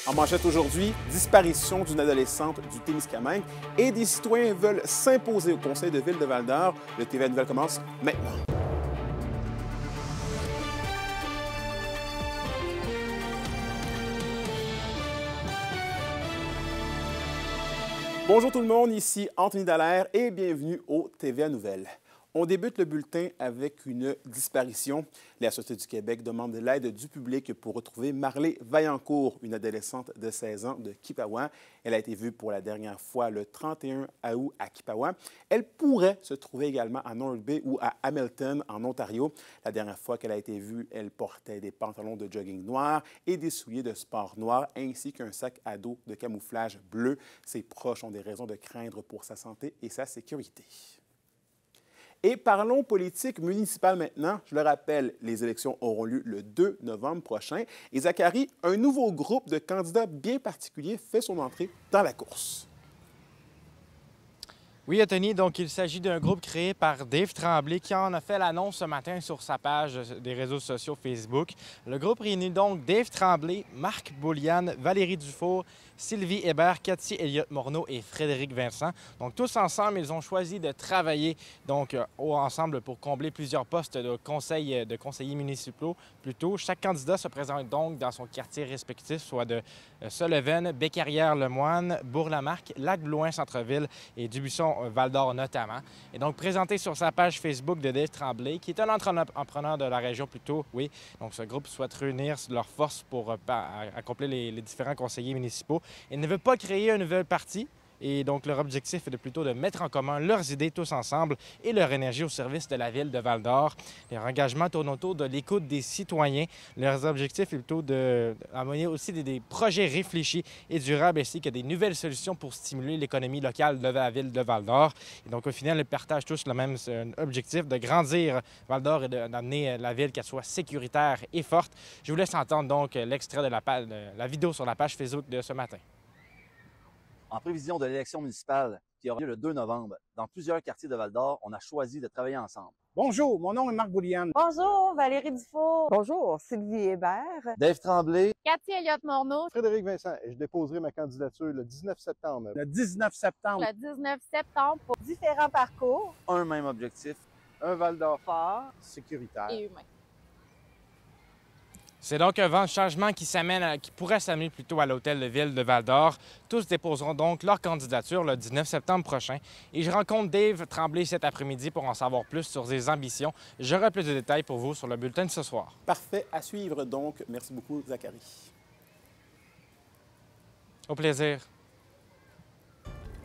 En manchette aujourd'hui, disparition d'une adolescente du Témiscamingue et des citoyens veulent s'imposer au conseil de ville de Val-d'Or. Le TVA Nouvelle commence maintenant. Bonjour tout le monde, ici Anthony Dallaire et bienvenue au TVA Nouvelle. On débute le bulletin avec une disparition. La Société du Québec demande de l'aide du public pour retrouver Marley Vaillancourt, une adolescente de 16 ans de Kipawa. Elle a été vue pour la dernière fois le 31 août à Kipawa. Elle pourrait se trouver également à North Bay ou à Hamilton, en Ontario. La dernière fois qu'elle a été vue, elle portait des pantalons de jogging noirs et des souliers de sport noirs, ainsi qu'un sac à dos de camouflage bleu. Ses proches ont des raisons de craindre pour sa santé et sa sécurité. Et parlons politique municipale maintenant. Je le rappelle, les élections auront lieu le 2 novembre prochain. Et Zachary, un nouveau groupe de candidats bien particulier fait son entrée dans la course. Oui, Anthony, donc il s'agit d'un groupe créé par Dave Tremblay qui en a fait l'annonce ce matin sur sa page des réseaux sociaux Facebook. Le groupe réunit donc Dave Tremblay, Marc Bouliane, Valérie Dufour, Sylvie Hébert, Cathy Elliott-Morneau et Frédéric Vincent. Donc tous ensemble, ils ont choisi de travailler ensemble pour combler plusieurs postes de conseillers municipaux. Plutôt, chaque candidat se présente donc dans son quartier respectif, soit de Sullivan, Bécarrière-Lemoine, Bourg-la-Marque, Lac-Blouin-Centreville et Dubuisson-Val-d'Or notamment. Et donc présenté sur sa page Facebook de Dave Tremblay, qui est un entrepreneur de la région plutôt, oui. Donc ce groupe souhaite réunir leurs forces pour accomplir les différents conseillers municipaux. Il ne veut pas créer un nouvel parti. Et donc, leur objectif est plutôt de mettre en commun leurs idées tous ensemble et leur énergie au service de la ville de Val-d'Or. Leur engagement tourne autour de l'écoute des citoyens. Leurs objectifs est plutôt d'amener aussi des projets réfléchis et durables, ainsi que des nouvelles solutions pour stimuler l'économie locale de la ville de Val-d'Or. Et donc, au final, ils partagent tous le même objectif de grandir Val-d'Or et d'amener la ville qu'elle soit sécuritaire et forte. Je vous laisse entendre donc l'extrait de la vidéo sur la page Facebook de ce matin. En prévision de l'élection municipale qui aura lieu le 2 novembre, dans plusieurs quartiers de Val-d'Or, on a choisi de travailler ensemble. Bonjour, mon nom est Marc Bouliane. Bonjour, Valérie Dufour. Bonjour, Sylvie Hébert. Dave Tremblay. Cathy Elliott-Morneau. Frédéric Vincent, et je déposerai ma candidature le 19 septembre. Le 19 septembre. Le 19 septembre pour Différents parcours. Un même objectif. Un Val-d'Or fort, sécuritaire. et humain. C'est donc un vent de changement qui pourrait s'amener plutôt à l'hôtel de ville de Val-d'Or. Tous déposeront donc leur candidature le 19 septembre prochain. Et je rencontre Dave Tremblay cet après-midi pour en savoir plus sur ses ambitions. J'aurai plus de détails pour vous sur le bulletin de ce soir. Parfait, à suivre donc. Merci beaucoup, Zachary. Au plaisir.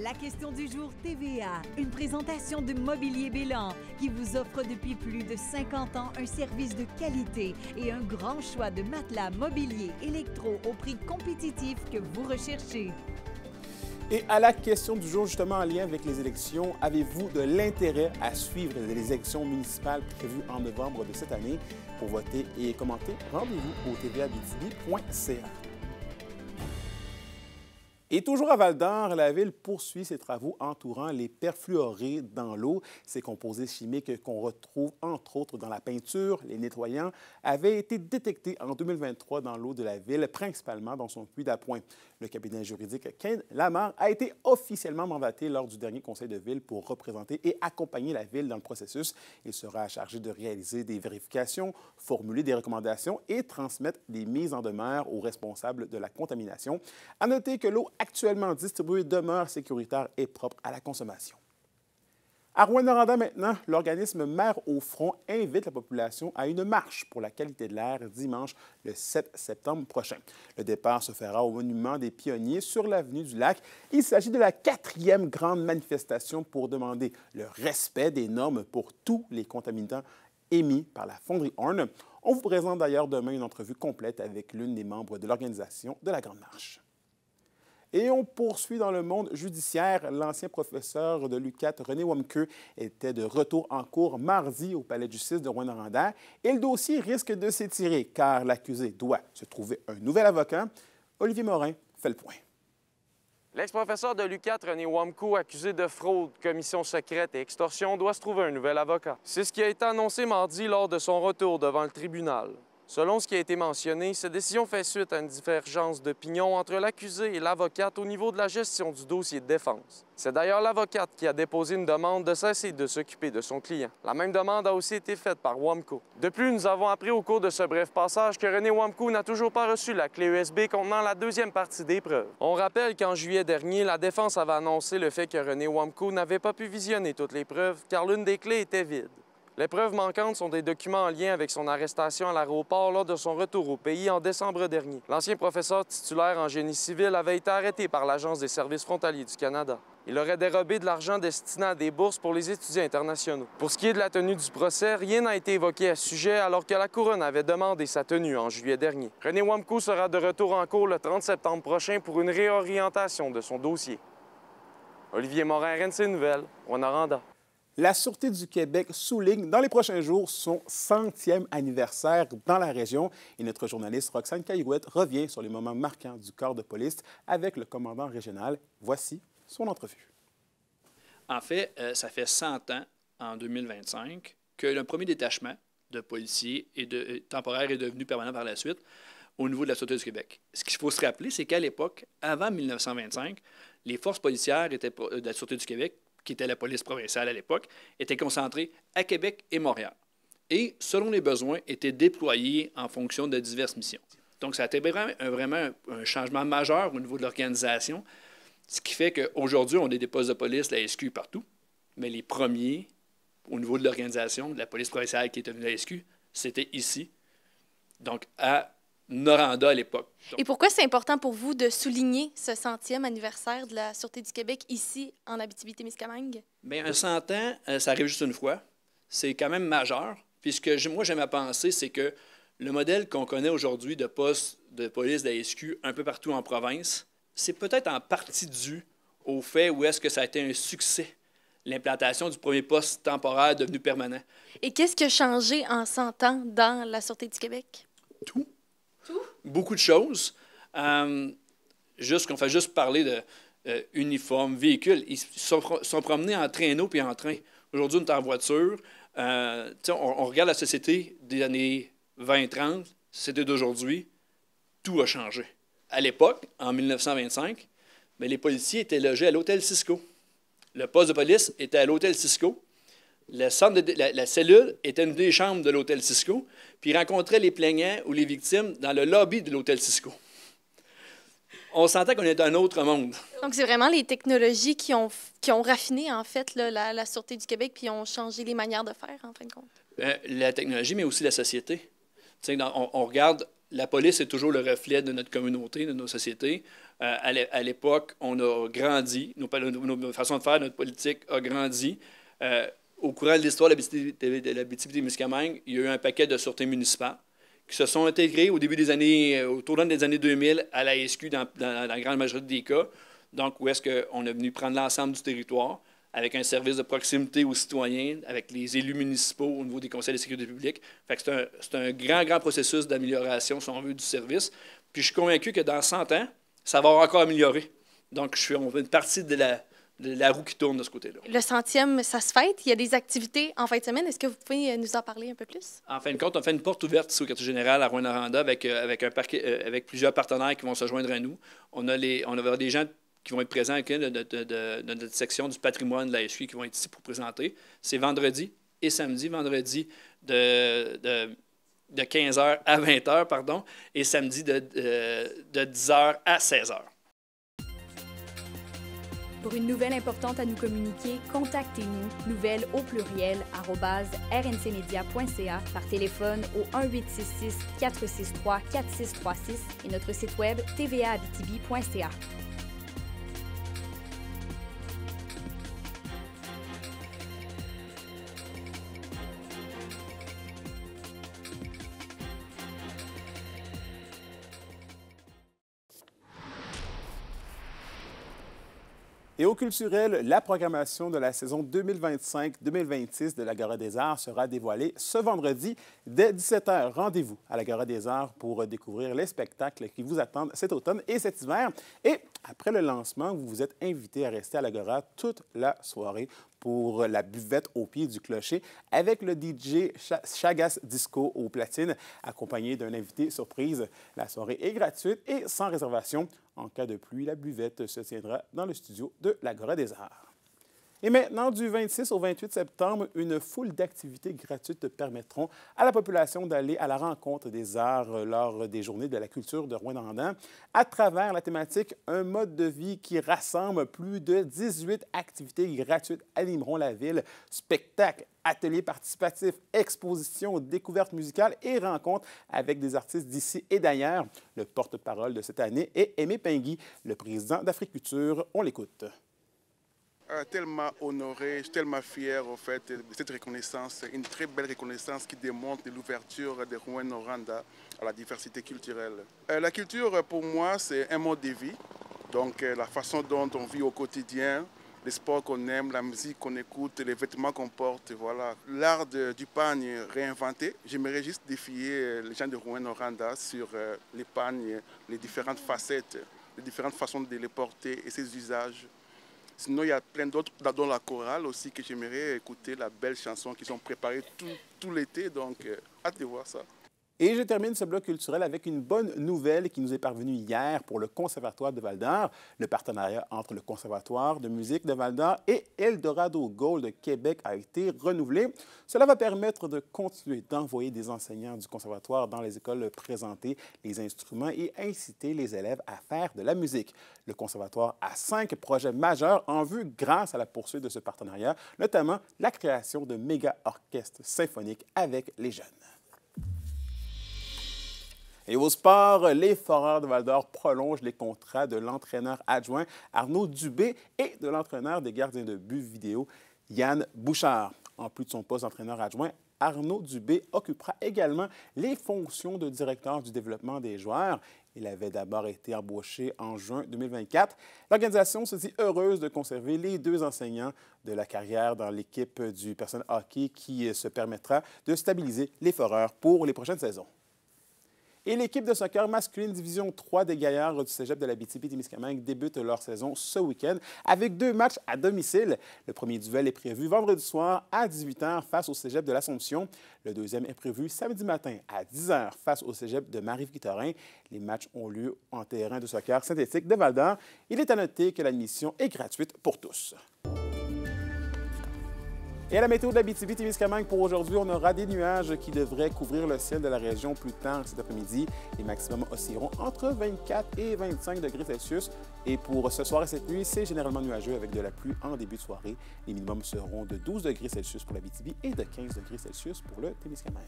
La question du jour TVA, une présentation de Mobilier Bélan qui vous offre depuis plus de 50 ans un service de qualité et un grand choix de matelas mobilier électro au prix compétitif que vous recherchez. Et à la question du jour, justement en lien avec les élections, avez-vous de l'intérêt à suivre les élections municipales prévues en novembre de cette année? Pour voter et commenter, rendez-vous au tvabitibi.ca. Et toujours à Val-d'Or, la ville poursuit ses travaux entourant les perfluorés dans l'eau. Ces composés chimiques qu'on retrouve entre autres dans la peinture, les nettoyants, avaient été détectés en 2023 dans l'eau de la ville, principalement dans son puits d'appoint. Le cabinet juridique Ken Lamar a été officiellement mandaté lors du dernier conseil de ville pour représenter et accompagner la ville dans le processus. Il sera chargé de réaliser des vérifications, formuler des recommandations et transmettre des mises en demeure aux responsables de la contamination. À noter que l'eau actuellement distribuée demeure sécuritaire et propre à la consommation. À Rouyn-Noranda maintenant, l'organisme Mères au front invite la population à une marche pour la qualité de l'air dimanche le 7 septembre prochain. Le départ se fera au monument des Pionniers sur l'avenue du Lac. Il s'agit de la 4e grande manifestation pour demander le respect des normes pour tous les contaminants émis par la fonderie Horn. On vous présente d'ailleurs demain une entrevue complète avec l'une des membres de l'organisation de la Grande Marche. Et on poursuit dans le monde judiciaire. L'ancien professeur de l'UQAT, René Wamke, était de retour en cours mardi au palais de justice de Rouyn-Noranda. Et le dossier risque de s'étirer car l'accusé doit se trouver un nouvel avocat. Olivier Morin fait le point. L'ex-professeur de l'UQAT, René Wamke, accusé de fraude, commission secrète et extorsion, doit se trouver un nouvel avocat. C'est ce qui a été annoncé mardi lors de son retour devant le tribunal. Selon ce qui a été mentionné, cette décision fait suite à une divergence d'opinion entre l'accusé et l'avocate au niveau de la gestion du dossier de défense. C'est d'ailleurs l'avocate qui a déposé une demande de cesser de s'occuper de son client. La même demande a aussi été faite par Wamco. De plus, nous avons appris au cours de ce bref passage que René Wamco n'a toujours pas reçu la clé USB contenant la deuxième partie des preuves. On rappelle qu'en juillet dernier, la défense avait annoncé le fait que René Wamco n'avait pas pu visionner toutes les preuves car l'une des clés était vide. Les preuves manquantes sont des documents en lien avec son arrestation à l'aéroport lors de son retour au pays en décembre dernier. L'ancien professeur titulaire en génie civil avait été arrêté par l'Agence des services frontaliers du Canada. Il aurait dérobé de l'argent destiné à des bourses pour les étudiants internationaux. Pour ce qui est de la tenue du procès, rien n'a été évoqué à ce sujet alors que la Couronne avait demandé sa tenue en juillet dernier. René Wamco sera de retour en cours le 30 septembre prochain pour une réorientation de son dossier. Olivier Morin, RNC Nouvelles, Rwanda. La Sûreté du Québec souligne dans les prochains jours son 100e anniversaire dans la région. Et notre journaliste Roxane Caillouette revient sur les moments marquants du corps de police avec le commandant régional. Voici son entrevue. En fait, ça fait 100 ans, en 2025, que le premier détachement de policiers temporaire est devenu permanent par la suite au niveau de la Sûreté du Québec. Ce qu'il faut se rappeler, c'est qu'à l'époque, avant 1925, les forces policières de la Sûreté du Québec, qui était la police provinciale à l'époque, étaient concentrées à Québec et Montréal. Et, selon les besoins, étaient déployées en fonction de diverses missions. Donc, ça a été vraiment un changement majeur au niveau de l'organisation, ce qui fait qu'aujourd'hui, on a des postes de police, la SQ partout, mais les premiers, au niveau de l'organisation, de la police provinciale qui est devenue la SQ, c'était ici, donc à Noranda à l'époque. Et pourquoi c'est important pour vous de souligner ce 100e anniversaire de la Sûreté du Québec ici, en Abitibi-Témiscamingue? Bien, un 100 ans, ça arrive juste une fois. C'est quand même majeur. Puis ce que moi, j'aime à penser, c'est que le modèle qu'on connaît aujourd'hui de poste de police de la SQ un peu partout en province, c'est peut-être en partie dû au fait où est-ce que ça a été un succès, l'implantation du premier poste temporaire devenu permanent. Et qu'est-ce qui a changé en 100 ans dans la Sûreté du Québec? Tout. Beaucoup de choses. On fait juste parler de uniformes, véhicules. Ils sont promenés en traîneau puis en train. Aujourd'hui, on est en voiture. On regarde la société des années 20-30, c'était d'aujourd'hui. Tout a changé. À l'époque, en 1925, bien, les policiers étaient logés à l'hôtel Cisco. Le poste de police était à l'hôtel Cisco. La cellule était une des chambres de l'hôtel Cisco, puis ils rencontraient les plaignants ou les victimes dans le lobby de l'hôtel Cisco. On sentait qu'on était dans un autre monde. Donc, c'est vraiment les technologies qui ont raffiné, en fait, là, la Sûreté du Québec, puis ont changé les manières de faire, en fin de compte. La technologie, mais aussi la société. On regarde, la police est toujours le reflet de notre communauté, de nos sociétés. À l'époque, on a grandi, nos façons de faire, notre politique a grandi. Au courant de l'histoire de l'Abitibi-Témiscamingue, il y a eu un paquet de sûretés municipales qui se sont intégrées au tournant des années 2000 à la SQ dans la grande majorité des cas. Donc, où est-ce qu'on est venu prendre l'ensemble du territoire avec un service de proximité aux citoyens, avec les élus municipaux au niveau des conseils de sécurité publique. Fait que c'est un grand processus d'amélioration, si on veut, du service. Puis je suis convaincu que dans 100 ans, ça va encore améliorer. Donc, on fait une partie de la roue qui tourne de ce côté-là. Le 100e, ça se fête. Il y a des activités en fin de semaine. Est-ce que vous pouvez nous en parler un peu plus? En fin de compte, on fait une porte ouverte ici au quartier général à Rouyn-Noranda avec plusieurs partenaires qui vont se joindre à nous. On va avoir des gens qui vont être présents de notre section du patrimoine de la SQ qui vont être ici pour présenter. C'est vendredi et samedi. Vendredi de 15h à 20h, pardon, et samedi de 10h à 16h. Pour une nouvelle importante à nous communiquer, contactez-nous, nouvelles au pluriel @rncmedia.ca, par téléphone au 1-866-463-4636 et notre site web tvaabitibi.ca. Et au culturel, la programmation de la saison 2025-2026 de l'Agora des Arts sera dévoilée ce vendredi dès 17h. Rendez-vous à l'Agora des Arts pour découvrir les spectacles qui vous attendent cet automne et cet hiver. Et après le lancement, vous vous êtes invité à rester à l'Agora toute la soirée pour la buvette au pied du clocher avec le DJ Chagas Disco aux platines, accompagné d'un invité surprise. La soirée est gratuite et sans réservation. En cas de pluie, la buvette se tiendra dans le studio de l'Agora des Arts. Et maintenant, du 26 au 28 septembre, une foule d'activités gratuites permettront à la population d'aller à la rencontre des arts lors des Journées de la culture de Rouyn-Noranda à travers la thématique « Un mode de vie » qui rassemble plus de 18 activités gratuites animeront la ville, spectacles, ateliers participatifs, expositions, découvertes musicales et rencontres avec des artistes d'ici et d'ailleurs. Le porte-parole de cette année est Aimé Pingui, le président d'Africulture. On l'écoute. Tellement honoré, tellement fier au fait de cette reconnaissance, une très belle reconnaissance qui démontre l'ouverture de Rouyn-Noranda à la diversité culturelle. La culture pour moi c'est un mode de vie, donc la façon dont on vit au quotidien, les sports qu'on aime, la musique qu'on écoute, les vêtements qu'on porte, voilà. L'art du pagne réinventé, j'aimerais juste défier les gens de Rouyn-Noranda sur les pagnes, les différentes facettes, les différentes façons de les porter et ses usages. Sinon, il y a plein d'autres, dans la chorale aussi, que j'aimerais écouter la belle chanson qu'ils ont préparée tout l'été. Donc, hâte de voir ça. Et je termine ce bloc culturel avec une bonne nouvelle qui nous est parvenue hier pour le Conservatoire de Val-d'Or. Le partenariat entre le Conservatoire de musique de Val-d'Or et Eldorado Gold de Québec a été renouvelé. Cela va permettre de continuer d'envoyer des enseignants du Conservatoire dans les écoles présenter les instruments et inciter les élèves à faire de la musique. Le Conservatoire a 5 projets majeurs en vue grâce à la poursuite de ce partenariat, notamment la création de méga-orchestres symphoniques avec les jeunes. Et au sport, les Foreurs de Val-d'Or prolongent les contrats de l'entraîneur adjoint Arnaud Dubé et de l'entraîneur des gardiens de but vidéo Yann Bouchard. En plus de son poste d'entraîneur adjoint, Arnaud Dubé occupera également les fonctions de directeur du développement des joueurs. Il avait d'abord été embauché en juin 2024. L'organisation se dit heureuse de conserver les 2 enseignants de la carrière dans l'équipe du personnel hockey qui se permettra de stabiliser les Foreurs pour les prochaines saisons. Et l'équipe de soccer masculine Division 3 des Gaillards du cégep de l'Abitibi-Témiscamingue débute leur saison ce week-end avec 2 matchs à domicile. Le premier duel est prévu vendredi soir à 18 h face au cégep de l'Assomption. Le deuxième est prévu samedi matin à 10 h face au cégep de Marie-Victorin. Les matchs ont lieu en terrain de soccer synthétique de Val-d'Or. Il est à noter que l'admission est gratuite pour tous. Et à la météo de l'Abitibi-Témiscamingue pour aujourd'hui, on aura des nuages qui devraient couvrir le ciel de la région plus tard cet après-midi. Les maximums oscilleront entre 24 et 25 degrés Celsius. Et pour ce soir et cette nuit, c'est généralement nuageux avec de la pluie en début de soirée. Les minimums seront de 12 degrés Celsius pour l'Abitibi et de 15 degrés Celsius pour le Témiscamingue.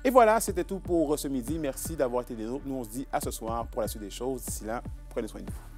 Et voilà, c'était tout pour ce midi. Merci d'avoir été des nôtres. Nous, on se dit à ce soir pour la suite des choses. D'ici là, prenez soin de vous.